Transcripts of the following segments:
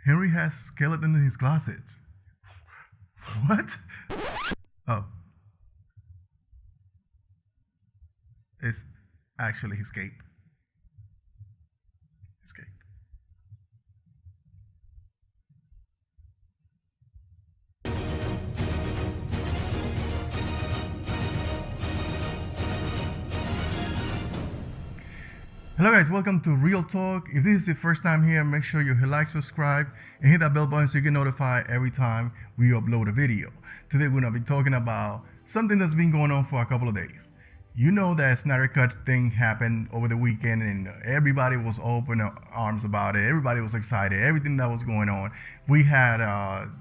Henry has skeleton in his closets. What? Oh, it's actually his cape. His cape. Hello guys, welcome to Real Talk. If this is your first time here, make sure you hit like, subscribe, and hit that bell button so you get notified every time we upload a video. Today we're going to be talking about something that's been going on for a couple of days. You know that Snyder Cut thing happened over the weekend and everybody was open arms about it. Everybody was excited, everything that was going on. We had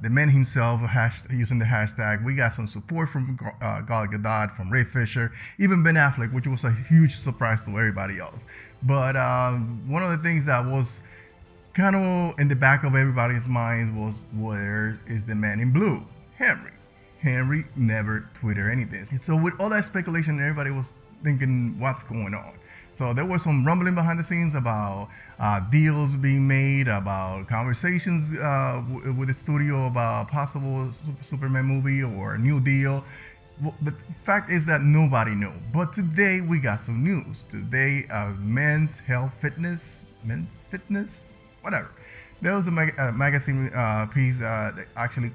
the man himself using the hashtag. We got some support from Gal Gadot, from Ray Fisher, even Ben Affleck, which was a huge surprise to everybody else. But one of the things that was kind of in the back of everybody's minds was, where is the man in blue, Henry? Henry never tweeted anything. So with all that speculation, everybody was thinking, what's going on? So there was some rumbling behind the scenes about deals being made, about conversations with the studio about a possible Superman movie or a new deal. Well, the fact is that nobody knew. But today we got some news. Today, men's fitness, whatever. There was a magazine piece that actually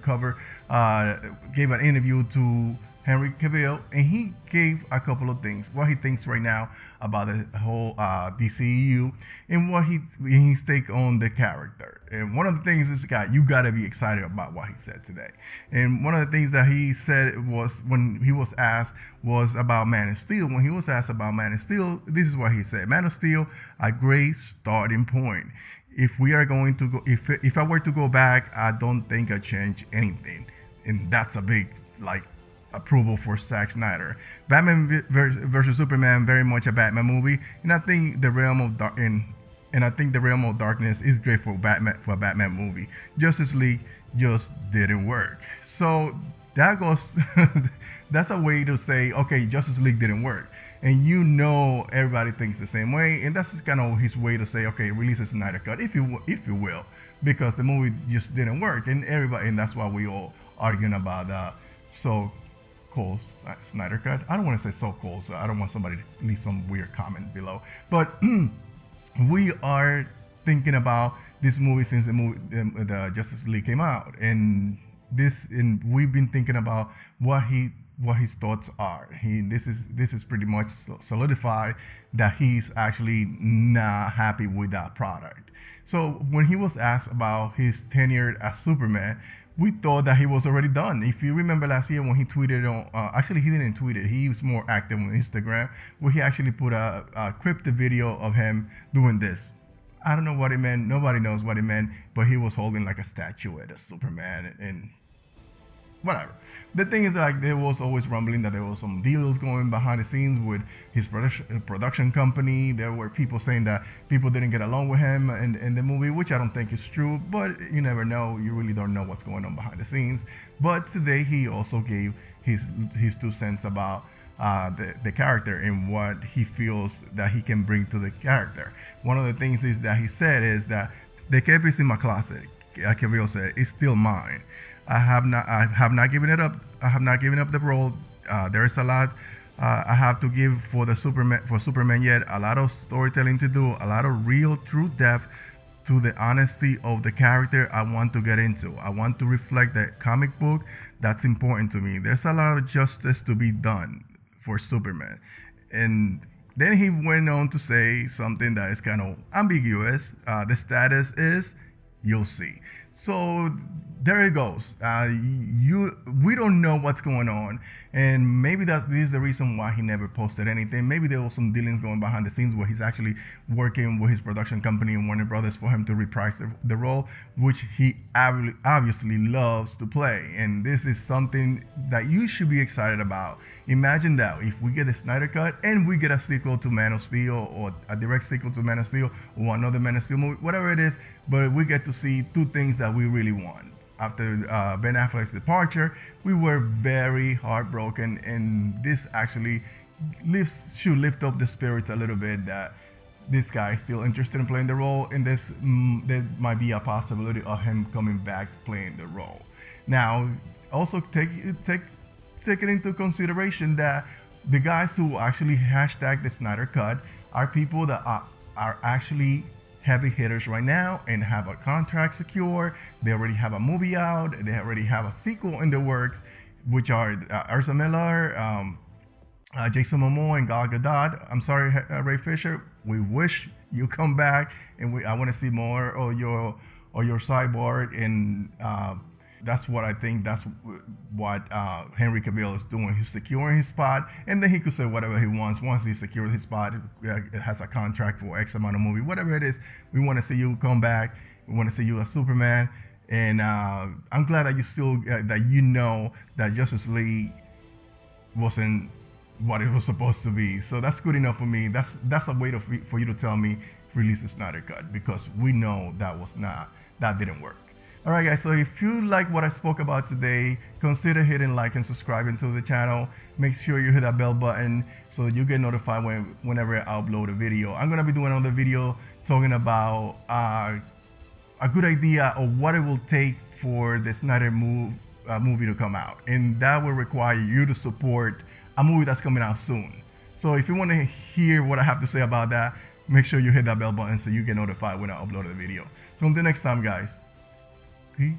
gave an interview to Henry Cavil, and he gave a couple of things. What he thinks right now about the whole DCEU, and what his take on the character. And one of the things is, you gotta be excited about what he said today. And one of the things that he said was, when he was asked, was about Man of Steel. When he was asked about Man of Steel, this is what he said: Man of Steel, a great starting point. If we are going to go, if I were to go back, I don't think I change anything, and that's a big approval for Zack Snyder. Batman versus Superman, very much a Batman movie, and I think the realm of darkness is great for a Batman movie. Justice League just didn't work. So that goes. That's a way to say, okay, Justice League didn't work. And everybody thinks the same way, and that's just kind of his way to say, okay, release a Snyder Cut, if you will, because the movie just didn't work, and that's why we all arguing about so-called Snyder Cut. I don't want to say so-called, so I don't want somebody to leave some weird comment below. But we are thinking about this movie since the Justice League came out, and we've been thinking about what his thoughts are. This is pretty much solidified that he's actually not happy with that product. So when he was asked about his tenure as Superman, we thought that he was already done. If you remember last year when he tweeted on, actually he didn't tweet it, he was more active on Instagram, where he actually put a cryptic video of him doing this. I don't know what it meant, nobody knows what it meant, but he was holding like a statuette of Superman and whatever. The thing is, there was always rumbling that there was some deals going behind the scenes with his production company. There were people saying that people didn't get along with him in the movie, which I don't think is true, but you never know. You really don't know what's going on behind the scenes. But today he also gave his 2 cents about the character and what he feels that he can bring to the character. One of the things is that he said is that the cape is in my closet. Cavil said, it's still mine. I have not given it up. I have not given up the role. There is a lot I have to give for Superman yet. A lot of storytelling to do. A lot of real, true depth to the honesty of the character I want to get into. I want to reflect that comic book. That's important to me. There's a lot of justice to be done for Superman, and then he went on to say something that is kind of ambiguous. The status is, you'll see. So there it goes. We don't know what's going on, and maybe this is the reason why he never posted anything. Maybe there was some dealings going behind the scenes where he's actually working with his production company and Warner Brothers for him to reprise the role, which he obviously loves to play. And this is something that you should be excited about. Imagine that if we get a Snyder Cut and we get a sequel to Man of Steel, or a direct sequel to Man of Steel, or another Man of Steel movie, whatever it is, but we get to see 2 things that we really want. After Ben Affleck's departure, we were very heartbroken, and this actually should lift up the spirits a little bit, that this guy is still interested in playing the role, and there might be a possibility of him coming back playing the role. Now, also take it into consideration that the guys who actually hashtag the Snyder Cut are people that are actually heavy hitters right now and have a contract secure. They already have a movie out. They already have a sequel in the works, which are Ezra Miller, Jason Momoa, and Gal Gadot. I'm sorry, Ray Fisher. We wish you come back, and I want to see more of your Cyborg, and that's what I think. That's what Henry Cavil is doing. He's securing his spot, and then he could say whatever he wants. Once he secures his spot, it has a contract for X amount of movie, whatever it is. We want to see you come back. We want to see you as Superman, and I'm glad that you still that you know that Justice League wasn't what it was supposed to be. So that's good enough for me. That's a way for you to tell me release the Snyder Cut, because we know that didn't work. All right, guys, so if you like what I spoke about today, consider hitting like and subscribing to the channel. Make sure you hit that bell button so that you get notified whenever I upload a video. I'm going to be doing another video talking about a good idea of what it will take for the Snyder movie to come out. And that will require you to support a movie that's coming out soon. So if you want to hear what I have to say about that, make sure you hit that bell button so you get notified when I upload a video. So until next time, guys. Peace.